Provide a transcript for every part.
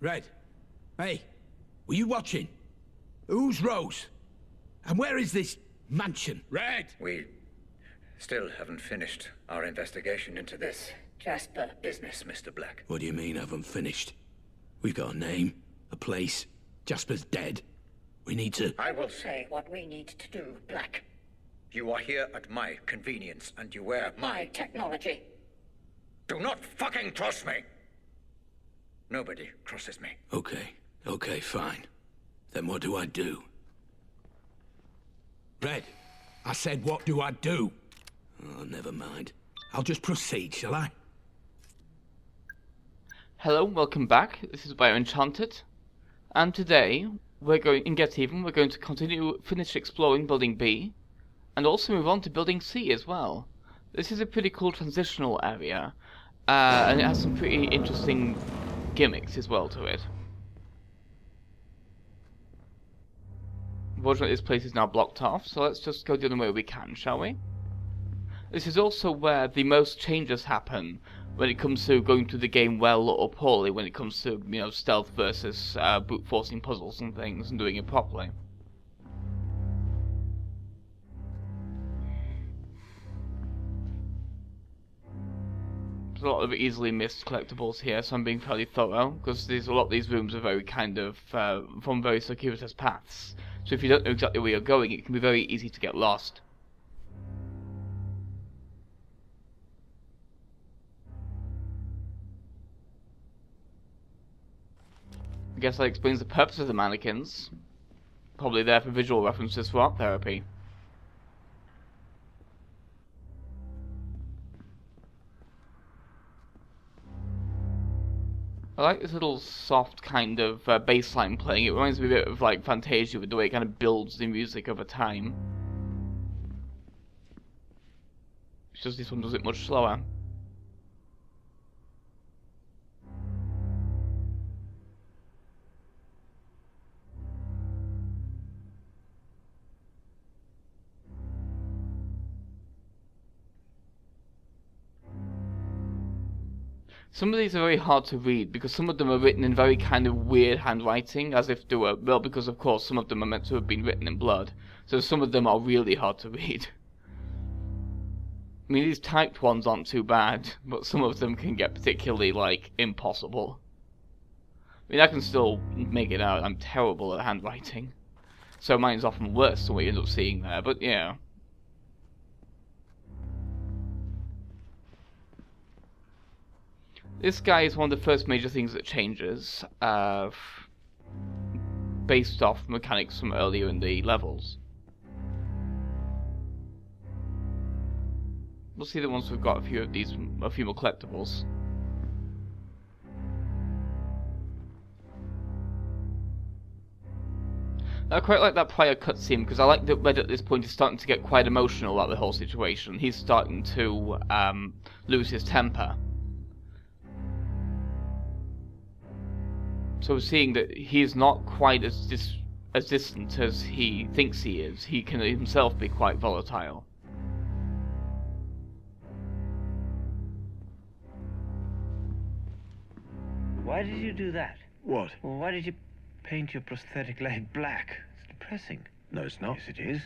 Red. Hey, were you watching? Who's Rose? And where is this mansion? Red! We still haven't finished our investigation into this Jasper business, Mr. Black. What do you mean, haven't finished? We've got a name, a place. Jasper's dead. We need to... I will say what we need to do, Black. You are here at my convenience, and you wear my technology. Do not fucking cross me! Nobody crosses me. Okay, fine. Then what do I do? Red, I said what do I do? Oh, never mind. I'll just proceed, shall I? Hello, welcome back. This is BioEnchanted. And today, we're going, in Get Even, we're going to finish exploring Building B, and also move on to Building C as well. This is a pretty cool transitional area, and it has some pretty interesting gimmicks as well to it. Unfortunately, this place is now blocked off, so let's just go the other way we can, shall we? This is also where the most changes happen when it comes to going through the game well or poorly, when it comes to, you know, stealth versus brute forcing puzzles and things and doing it properly. There's a lot of easily missed collectibles here, so I'm being fairly thorough, because a lot of these rooms are very kind of from very circuitous paths. So if you don't know exactly where you're going, it can be very easy to get lost. I guess that explains the purpose of the mannequins. Probably there for visual references for art therapy. I like this little soft kind of bass line playing. It reminds me a bit of like Fantasia with the way it kind of builds the music over time. It's just this one does it much slower. Some of these are very hard to read because some of them are written in very kind of weird handwriting, as if they were, well, because of course some of them are meant to have been written in blood, so some of them are really hard to read. I mean, these typed ones aren't too bad, but some of them can get particularly, like, impossible. I mean, I can still make it out. I'm terrible at handwriting, so mine's often worse than what you end up seeing there, but yeah. This guy is one of the first major things that changes, based off mechanics from earlier in the levels. We'll see that once we've got a few more collectibles. I quite like that prior cutscene because I like that Red at this point is starting to get quite emotional about the whole situation. He's starting to lose his temper. So seeing that he's not quite as distant as he thinks he is, he can himself be quite volatile. Why did you do that? What? Well, why did you paint your prosthetic leg black? It's depressing. No, it's not. Yes, it is.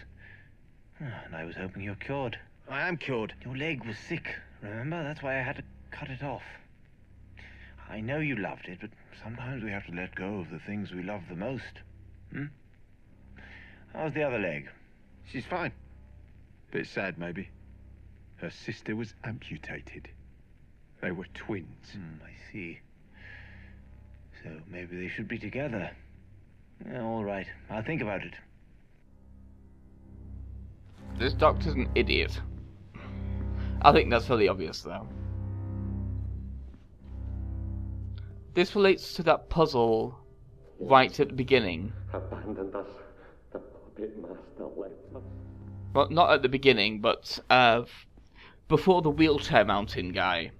And I was hoping you're cured. I am cured. Your leg was sick, remember? That's why I had to cut it off. I know you loved it, but Sometimes we have to let go of the things we love the most. how's the other leg? She's fine. Bit sad, maybe. Her sister was amputated. They were twins. I see. So maybe they should be together. Yeah, all right. I'll think about it. This doctor's an idiot. I think that's fairly obvious, though. This relates to that puzzle right at the beginning. Abandoned us. The puppet master left us. Well, not at the beginning, but before the wheelchair mountain guy.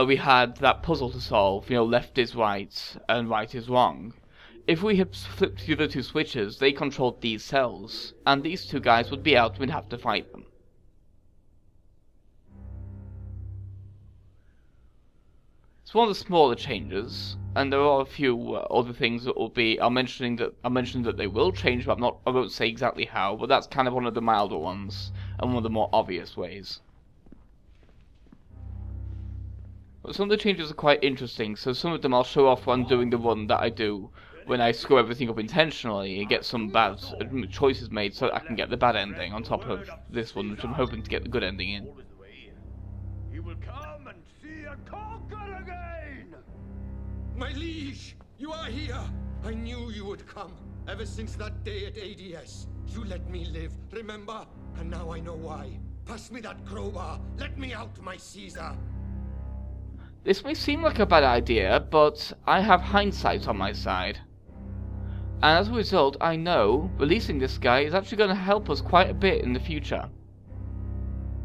We had that puzzle to solve, you know, left is right and right is wrong. If we had flipped the other two switches, they controlled these cells, and these two guys would be out and we'd have to fight them. It's one of the smaller changes, and there are a few other things that will be. I'll mention that they will change, but I won't say exactly how. But that's kind of one of the milder ones, and one of the more obvious ways. But some of the changes are quite interesting. So some of them I'll show off when doing the run that I do when I screw everything up intentionally and get some bad choices made, so that I can get the bad ending on top of this one, which I'm hoping to get the good ending in. He will come and see and conquer again! My liege, you are here! I knew you would come. Ever since that day at ADS, you let me live, remember? And now I know why. Pass me that crowbar. Let me out, my Caesar. This may seem like a bad idea, but I have hindsight on my side. And as a result, I know releasing this guy is actually going to help us quite a bit in the future.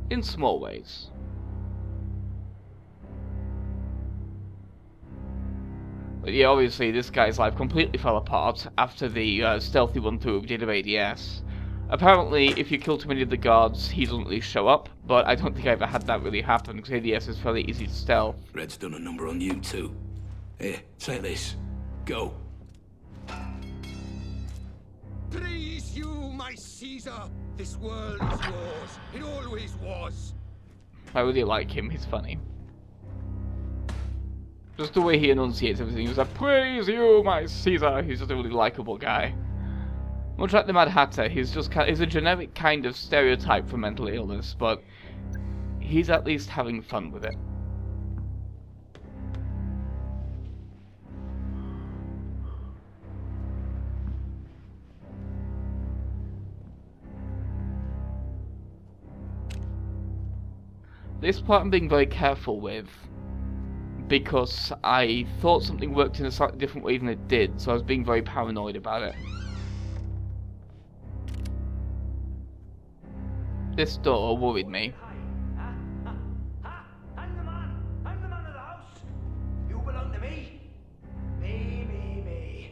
In small ways. But yeah, obviously this guy's life completely fell apart after the stealthy run-through we did of ADS. Apparently, if you kill too many of the guards, he doesn't really show up, but I don't think I ever had that really happen, because ADS is fairly easy to stealth. Red's done a number on you too. Here, take this. Go. Praise you, my Caesar! This world is yours. It always was. I really like him, he's funny. Just the way he enunciates everything, he's like, praise you, my Caesar! He's just a really likable guy. Much like the Mad Hatter, he's a generic kind of stereotype for mental illness, but he's at least having fun with it. This part I'm being very careful with, because I thought something worked in a slightly different way than it did, so I was being very paranoid about it. This door worried me. I'm the man of the house. You belong to me. Me.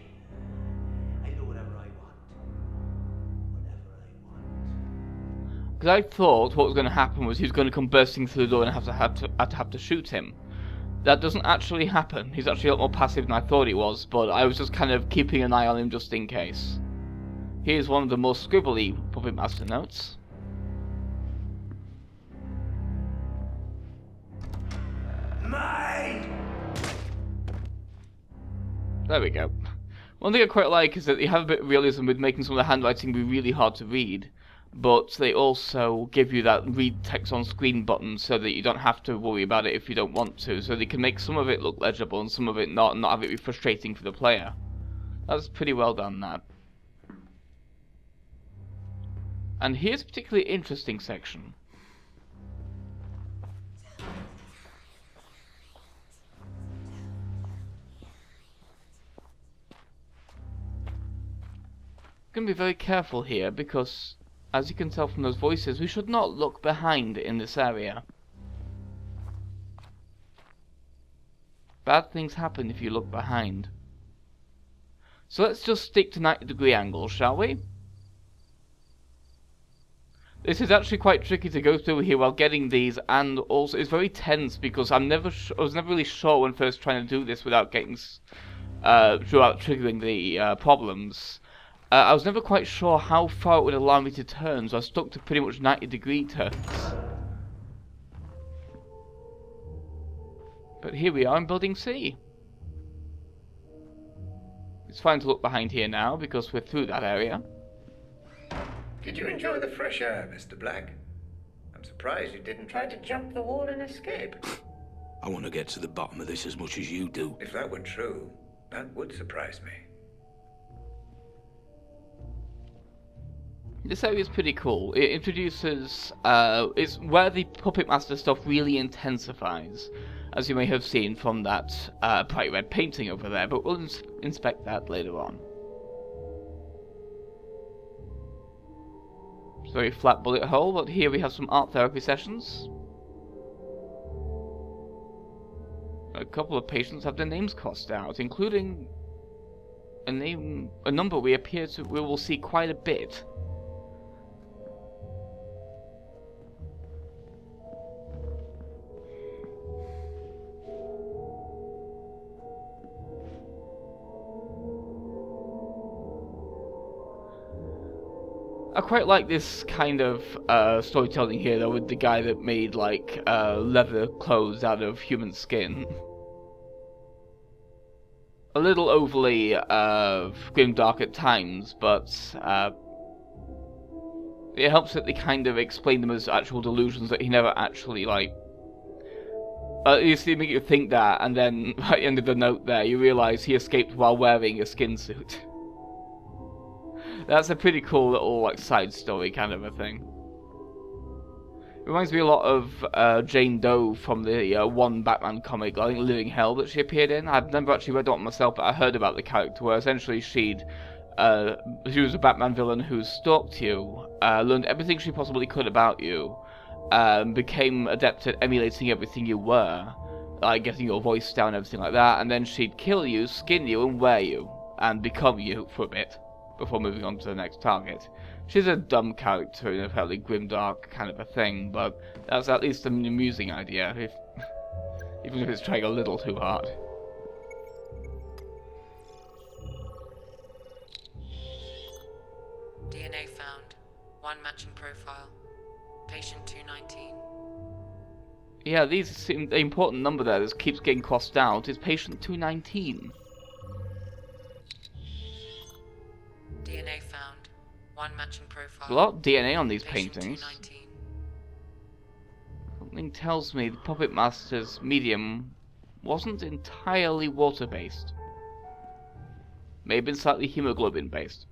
I do whatever I want. Because I thought what was going to happen was he was going to come bursting through the door and I'd have to shoot him. That doesn't actually happen. He's actually a lot more passive than I thought he was, but I was just kind of keeping an eye on him just in case. Here's one of the more scribbly Puppet Master notes. Mine! There we go. One thing I quite like is that they have a bit of realism with making some of the handwriting be really hard to read, but they also give you that read text on screen button so that you don't have to worry about it if you don't want to, so they can make some of it look legible and some of it not have it be frustrating for the player. That's pretty well done, that. And here's a particularly interesting section. Going to be very careful here because, as you can tell from those voices, we should not look behind in this area. Bad things happen if you look behind. So let's just stick to 90-degree angles, shall we? This is actually quite tricky to go through here while getting these, and also it's very tense because I was never really sure when first trying to do this without getting without triggering the problems. I was never quite sure how far it would allow me to turn, so I stuck to pretty much 90-degree turns. But here we are in Building C. It's fine to look behind here now, because we're through that area. Did you enjoy the fresh air, Mr. Black? I'm surprised you didn't try to jump the wall and escape. I want to get to the bottom of this as much as you do. If that were true, that would surprise me. This area is pretty cool. It introduces, it's where the Puppet Master stuff really intensifies, as you may have seen from that bright red painting over there, but we'll inspect that later on. It's a very flat bullet hole, but here we have some art therapy sessions. A couple of patients have their names crossed out, including a number we will see quite a bit. I quite like this kind of storytelling here, though, with the guy that made, like, leather clothes out of human skin. A little overly grimdark at times, but it helps that they kind of explain them as actual delusions that he never actually, like... you see, make you think that, and then at the end of the note there, you realise he escaped while wearing a skin suit. That's a pretty cool little, like, side story kind of a thing. It reminds me a lot of Jane Doe from the one Batman comic, I think Living Hell, that she appeared in. I've never actually read it myself, but I heard about the character, where essentially she was a Batman villain who stalked you, learned everything she possibly could about you, became adept at emulating everything you were, like getting your voice down and everything like that, and then she'd kill you, skin you, and wear you, and become you for a bit, before moving on to the next target. She's a dumb character in a fairly grimdark kind of a thing, but that's at least an amusing idea, even if it's trying a little too hard. DNA found. One matching profile. Patient 219. Yeah, these seem the important number there that keeps getting crossed out is patient 219. DNA found. One matching profile. A lot of DNA on these Patient paintings. 219. Something tells me the Puppet Master's medium wasn't entirely water-based. May have been slightly hemoglobin-based.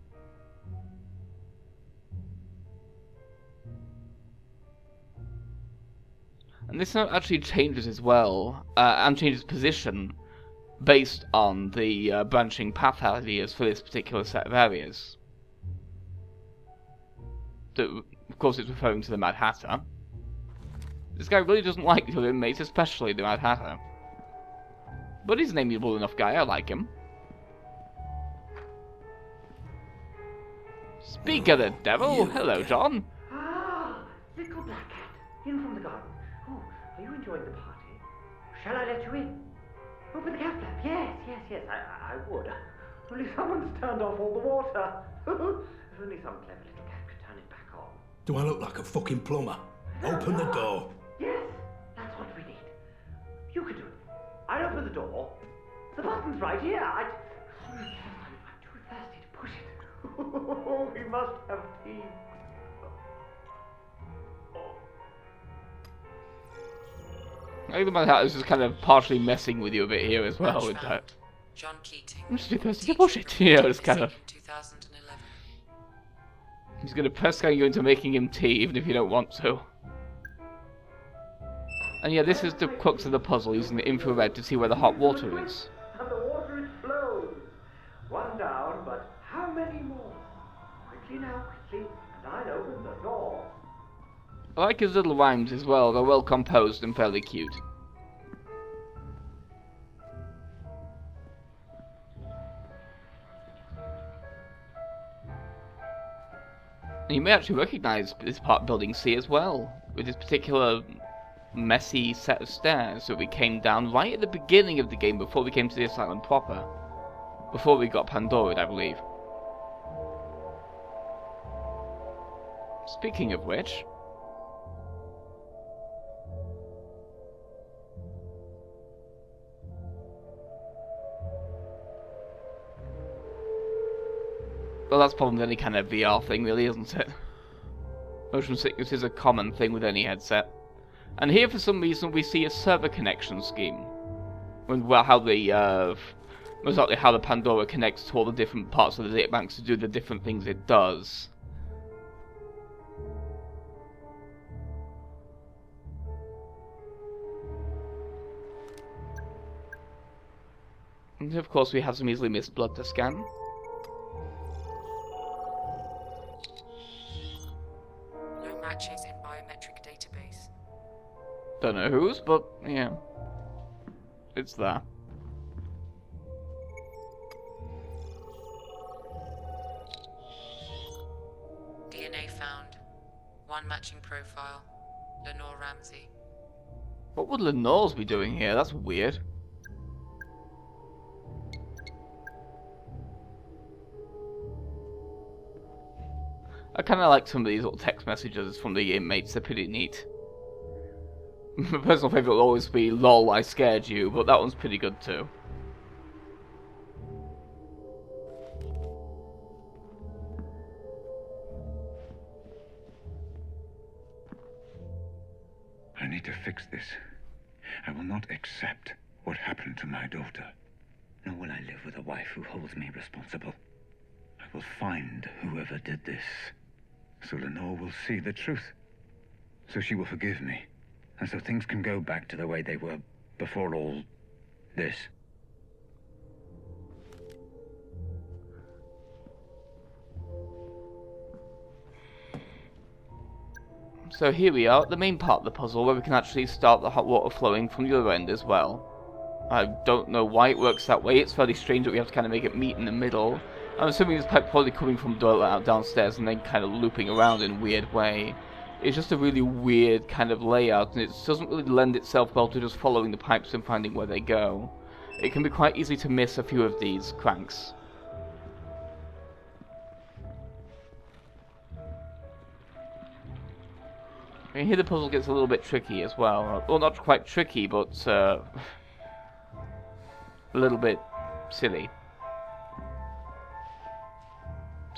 And this note actually changes as well, and changes position based on the branching path ideas for this particular set of areas. Of course, it's referring to the Mad Hatter. This guy really doesn't like the other inmates, especially the Mad Hatter. But he's an amiable enough guy, I like him. Speak of the devil! Hello, John! Ah, little black cat, in from the garden. Oh, are you enjoying the party? Shall I let you in? Open the cat flap. Yes, I would. Only someone's turned off all the water. If only some clever little cat could turn it back on. Do I look like a fucking plumber? Open the door. Yes, that's what we need. You can do it. I'll open the door. The button's right here. I'm too thirsty to push it. We must have tea. I think the Mad Hatter's just kind of partially messing with you a bit here as well with Found. that. John Keating. I'm just too thirsty to push it. You know, it's kind of... 2011. He's going to press you into making him tea, even if you don't want to. And yeah, this is the crux of the puzzle, using the infrared to see where the hot water is. And the water explodes. One down, but how many more? Quickly now, quickly, and I'll open the door. I like his little rhymes as well, they're well composed and fairly cute. And you may actually recognise this part building C as well, with this particular messy set of stairs that we came down right at the beginning of the game before we came to the asylum proper. Before we got Pandora'd, I believe. Speaking of which... well, that's probably any kind of VR thing, really, isn't it? Motion sickness is a common thing with any headset. And here, for some reason, we see a server connection scheme. Well, how the, most likely how the Pandora connects to all the different parts of the databanks to do the different things it does. And of course, we have some easily missed blood to scan. No matches in biometric database. Don't know whose, but yeah. It's there. DNA found. One matching profile. Lenore Ramsey. What would Lenore's be doing here? That's weird. I kind of like some of these little text messages from the inmates. They're pretty neat. My personal favourite will always be "lol, I scared you," but that one's pretty good too. I need to fix this. I will not accept what happened to my daughter. Nor will I live with a wife who holds me responsible. I will find whoever did this. So Lenore will see the truth. So she will forgive me. And so things can go back to the way they were before all this. So here we are at the main part of the puzzle where we can actually start the hot water flowing from the other end as well. I don't know why it works that way. It's fairly strange that we have to kind of make it meet in the middle. I'm assuming this pipe probably coming from the door out downstairs and then kind of looping around in a weird way. It's just a really weird kind of layout, and it doesn't really lend itself well to just following the pipes and finding where they go. It can be quite easy to miss a few of these cranks. And here the puzzle gets a little bit tricky as well. Well, not quite tricky, but a little bit silly.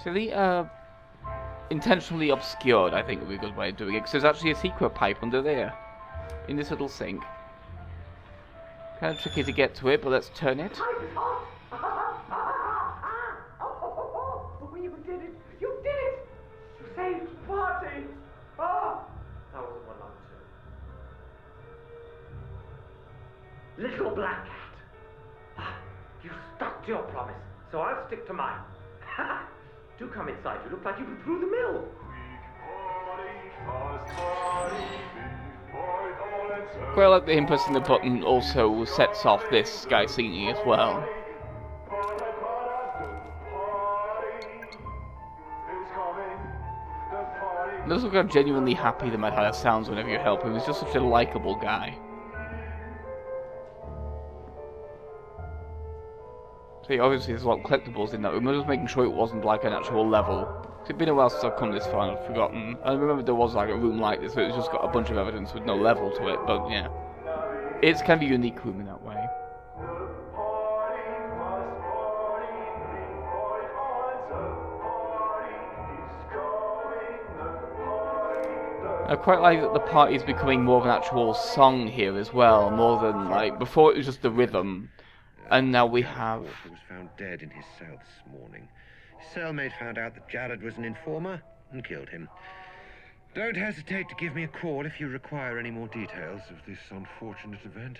Silly? Intentionally obscured, I think would be a good way of doing it, because there's actually a secret pipe under there, in this little sink. Kind of tricky to get to it, but let's turn it. Oh, you did it! You did it! You saved the party! Oh! That wasn't one like two. Little black cat. You stuck to your promise, so I'll stick to mine. Do come inside. You look like you've been through the mill. Quite like that him pressing the button also sets off this guy singing as well. It does look like I'm genuinely happy that my dad sounds whenever you help him. He's just such a likable guy. See, obviously there's a lot of collectibles in that room. I was just making sure it wasn't like an actual level. It's been a while since I've come this far and I've forgotten. I remember there was like a room like this, but it's just got a bunch of evidence with no level to it, but yeah. It's kind of a unique room in that way. I quite like that the party's becoming more of an actual song here as well, more than like, before it was just the rhythm. And now we have... He was found dead in his cell this morning. His cellmate found out that Jared was an informer and killed him. Don't hesitate to give me a call if you require any more details of this unfortunate event.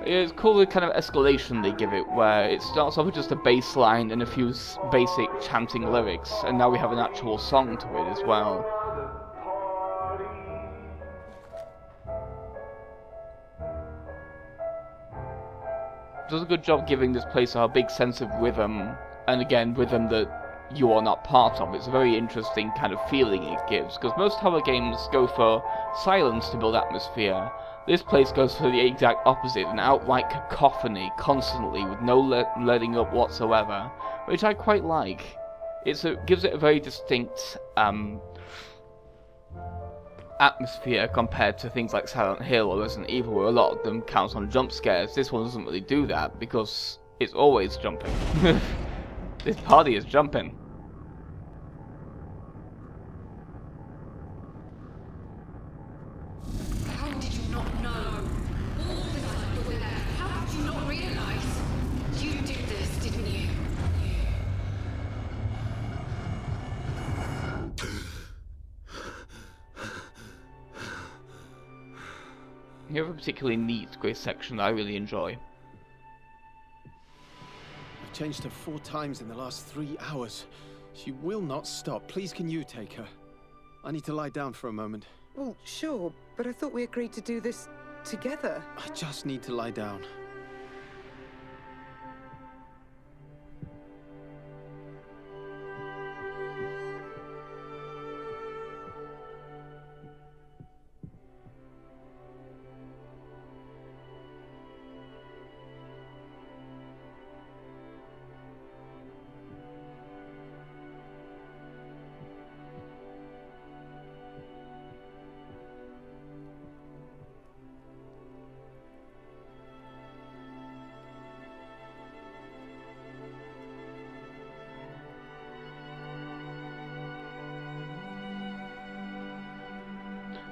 It's cool the kind of escalation they give it, where it starts off with just a bass line and a few basic chanting lyrics, and now we have an actual song to it as well. Does a good job giving this place a big sense of rhythm, and again, rhythm that you are not part of. It's a very interesting kind of feeling it gives, because most horror games go for silence to build atmosphere. This place goes for the exact opposite, an outright cacophony, constantly, with no letting up whatsoever, which I quite like. It gives it a very distinct atmosphere compared to things like Silent Hill or Resident Evil, where a lot of them count on jump scares. This one doesn't really do that, because it's always jumping. This party is jumping. How did you not know? All the time you were there. How did you not realize? You did this, didn't you? You have a particularly neat grey section that I really enjoy. I've changed her 4 times in the last 3 hours. She will not stop. Please, can you take her? I need to lie down for a moment. Well, sure, but I thought we agreed to do this together. I just need to lie down.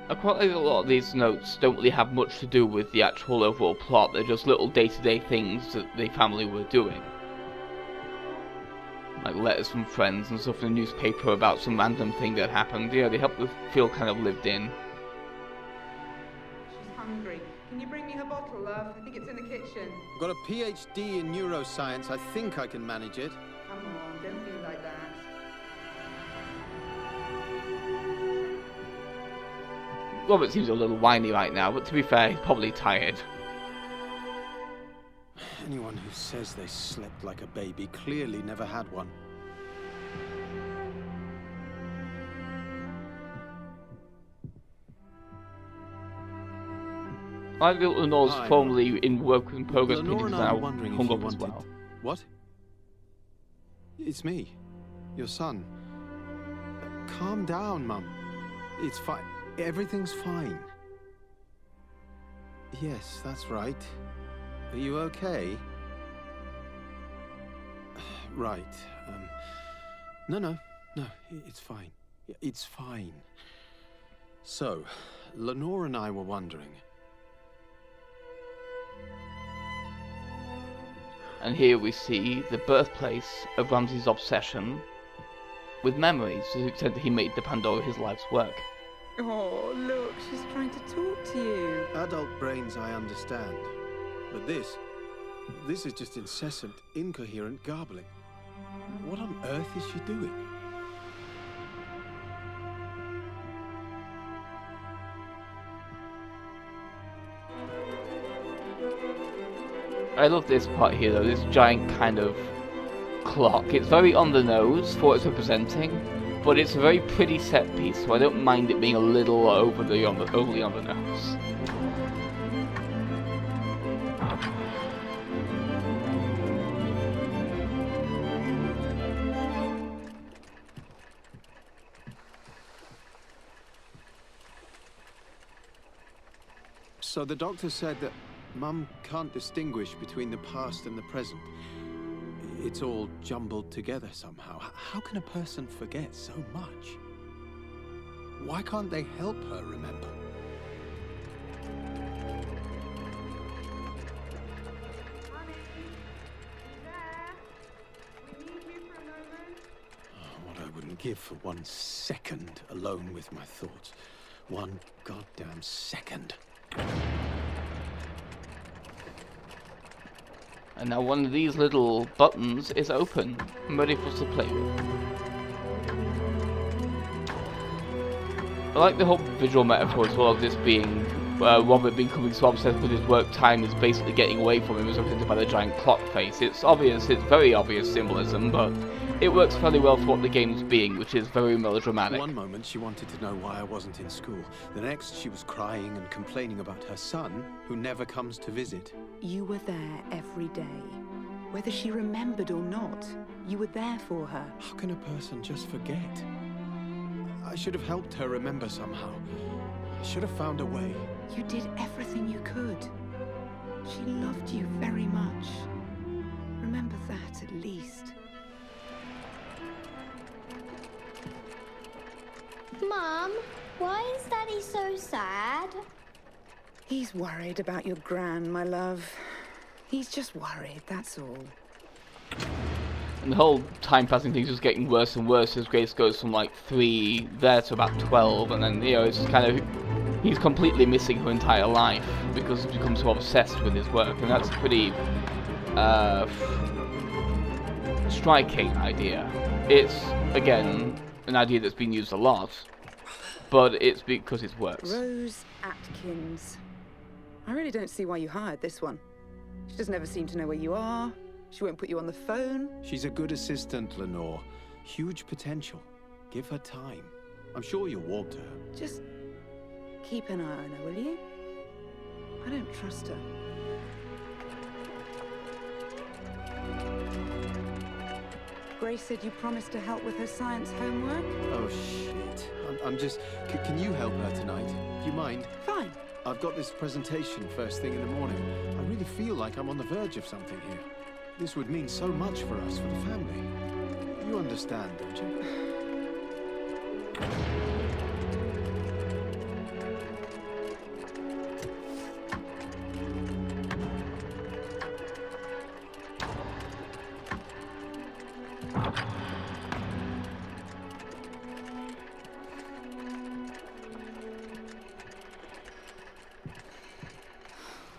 I quite like a lot of these notes don't really have much to do with the actual overall plot. They're just little day-to-day things that the family were doing. Like letters from friends and stuff in the newspaper about some random thing that happened. Yeah, they help us feel kind of lived in. She's hungry. Can you bring me her bottle, love? I think it's in the kitchen. I've got a PhD in neuroscience. I think I can manage it. Come on, don't be like that. Robert seems a little whiny right now, but to be fair, he's probably tired. Anyone who says they slept like a baby clearly never had one. I feel Lenore's formally in work in progress Lenore paintings and I now were wondering if hung you up as wanted... well. What? It's me. Your son. Calm down, Mum. It's fine. Everything's fine. Yes, that's right. Are you okay? Right. No, it's fine. It's fine. So, Lenore and I were wondering. And here we see the birthplace of Ramsey's obsession with memories, to the extent that he made the Pandora his life's work. Oh, look, she's trying to talk to you. Adult brains, I understand. But this is just incessant, incoherent garbling. What on earth is she doing? I love this part here though, this giant kind of clock. It's very on the nose for what it's representing, but it's a very pretty set piece, so I don't mind it being a little overly on the nose. So the doctor said that Mum can't distinguish between the past and the present. It's all jumbled together somehow. How can a person forget so much? Why can't they help her remember? What I wouldn't give for 1 second alone with my thoughts. 1 goddamn second. And now one of these little buttons is open and ready for us to play with. I like the whole visual metaphor as well of this being Robert becoming so obsessed with his work time is basically getting away from him as represented by the giant clock face. It's obvious, it's very obvious symbolism, but it works fairly well for what the game's being, which is very melodramatic. One moment she wanted to know why I wasn't in school. The next she was crying and complaining about her son, who never comes to visit. You were there every day. Whether she remembered or not, you were there for her. How can a person just forget? I should have helped her remember somehow. I should have found a way. You did everything you could. She loved you very much. Remember that at least. Mum, why is Daddy so sad? He's worried about your gran, my love. He's just worried, that's all. And the whole time passing thing's just getting worse and worse as Grace goes from like 3 there to about 12, and then, you know, it's just kind of, he's completely missing her entire life because he's become so obsessed with his work, and that's a pretty striking idea. It's, again, an idea that's been used a lot, but it's because it works. Rose Atkins. I really don't see why you hired this one. She doesn't ever seem to know where you are. She won't put you on the phone. She's a good assistant, Lenore. Huge potential. Give her time. I'm sure you'll warm to her. Just keep an eye on her, will you? I don't trust her. Grace said you promised to help with her science homework? Oh, shit. I'm just... Can you help her tonight? Do you mind? Fine. I've got this presentation first thing in the morning. I really feel like I'm on the verge of something here. This would mean so much for us, for the family. You understand, don't you?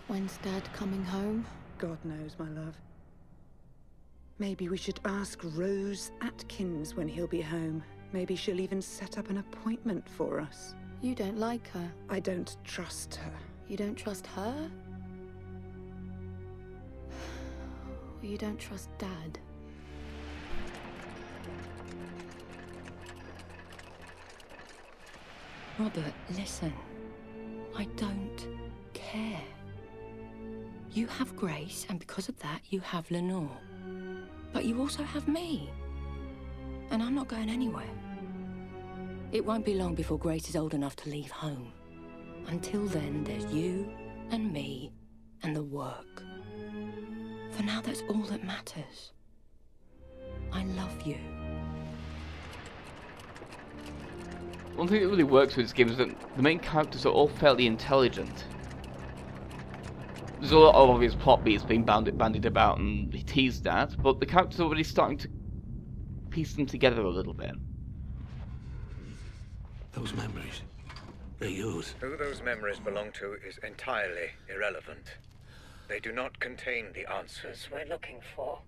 When's Dad coming home? God knows, my love. Maybe we should ask Rose Atkins when he'll be home. Maybe she'll even set up an appointment for us. You don't like her. I don't trust her. You don't trust her? Or you don't trust Dad? Robert, listen. I don't care. You have Grace, and because of that, you have Lenore. But you also have me. And I'm not going anywhere. It won't be long before Grace is old enough to leave home. Until then, there's you and me and the work. For now, that's all that matters. I love you. One thing that really works with this game is that the main characters are all fairly intelligent. There's a lot of obvious plot beats being bandied about and teased at, but the characters are already starting to piece them together a little bit. Those memories, they're yours. Who those memories belong to is entirely irrelevant. They do not contain the answers we're looking for.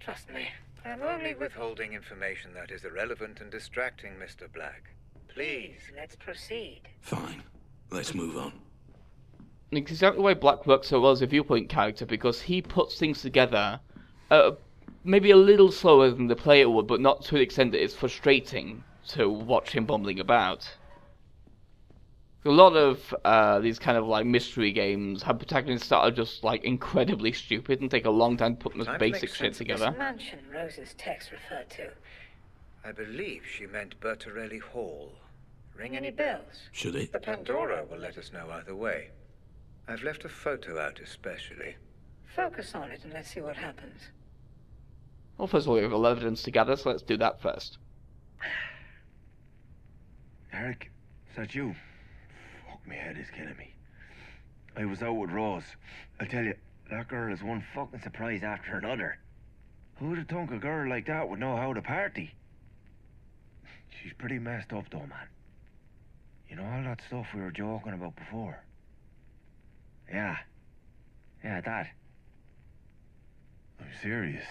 Trust me, I'm only withholding information that is irrelevant and distracting, Mr. Black. Please, let's proceed. Fine. Let's move on. And it's exactly why Black works so well as a viewpoint character, because he puts things together maybe a little slower than the player would, but not to the extent that it's frustrating to watch him bumbling about. A lot of these kind of like mystery games have protagonists that are just like incredibly stupid and take a long time to put this basic shit together. This mansion Rose's text referred to. I believe she meant Bertarelli Hall. Ring any bells? Should it? The Pandora will let us know either way. I've left a photo out especially. Focus on it and let's see what happens. Well, first of all, we have all evidence together, so let's do that first. Eric, is that you? Fuck, my head is killing me. I was out with Rose. I tell you, that girl is one fucking surprise after another. Who'd have thunk a girl like that would know how to party? She's pretty messed up though, man. You know all that stuff we were joking about before? Yeah, that. I'm serious.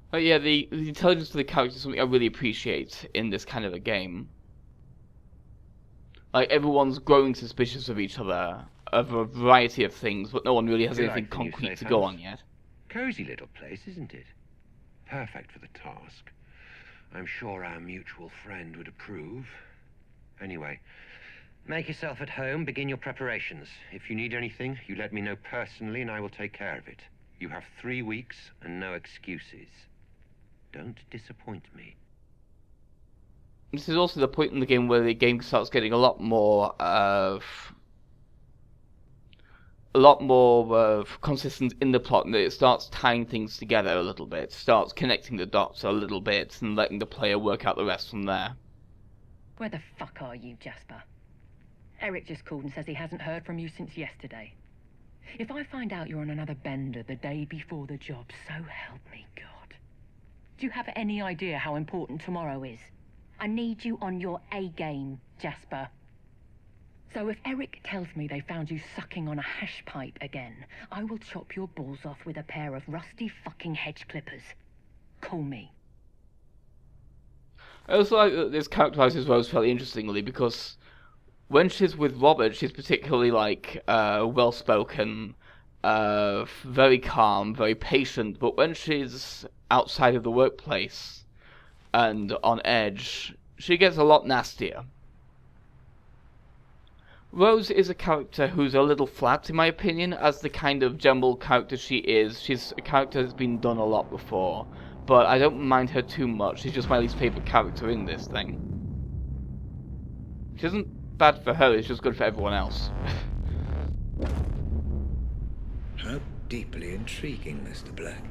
But yeah, the intelligence of the characters is something I really appreciate in this kind of a game. Like, everyone's growing suspicious of each other, of a variety of things, but no one really has anything concrete to go on yet. Cozy little place, isn't it? Perfect for the task. I'm sure our mutual friend would approve. Anyway, make yourself at home, begin your preparations. If you need anything, you let me know personally and I will take care of it. You have 3 weeks and no excuses. Don't disappoint me. This is also the point in the game where the game starts getting a lot more consistent in the plot, and it starts tying things together a little bit, starts connecting the dots a little bit, and letting the player work out the rest from there. Where the fuck are you, Jasper? Eric just called and says he hasn't heard from you since yesterday. If I find out you're on another bender the day before the job, so help me God. Do you have any idea how important tomorrow is? I need you on your A-game, Jasper. So if Eric tells me they found you sucking on a hash pipe again, I will chop your balls off with a pair of rusty fucking hedge clippers. Call me. I also like that this characterizes Rose fairly interestingly, because when she's with Robert, she's particularly like well-spoken, very calm, very patient. But when she's outside of the workplace and on edge, she gets a lot nastier. Rose is a character who's a little flat, in my opinion, as the kind of general character she is. She's a character that's been done a lot before, but I don't mind her too much. She's just my least favourite character in this thing. Which isn't bad for her, it's just good for everyone else. How deeply intriguing, Mr. Black.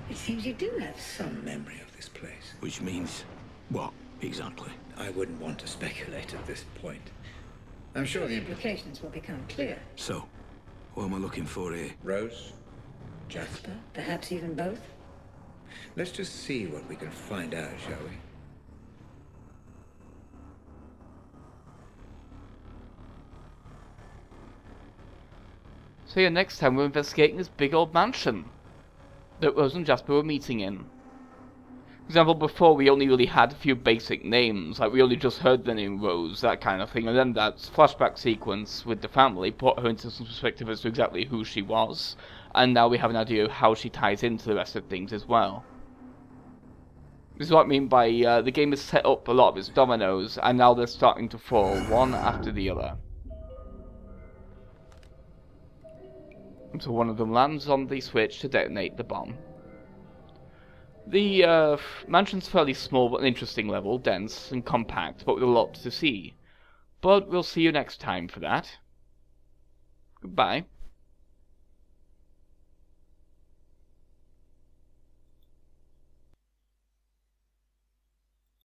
It seems you do have some memory of this place. Which means what? exactly? I wouldn't want to speculate at this point. I'm sure the implications will become clear. So, what am I looking for here? Rose? Jasper, perhaps even both? Let's just see what we can find out, shall we? So yeah, next time we're investigating this big old mansion that Rose and Jasper were meeting in. For example, before we only really had a few basic names, like we only just heard the name Rose, that kind of thing, and then that flashback sequence with the family put her into some perspective as to exactly who she was, and now we have an idea of how she ties into the rest of things as well. This is what I mean by the game has set up a lot of its dominoes, and now they're starting to fall one after the other. So one of them lands on the switch to detonate the bomb. The mansion's fairly small but an interesting level, dense and compact, but with a lot to see. But we'll see you next time for that. Goodbye.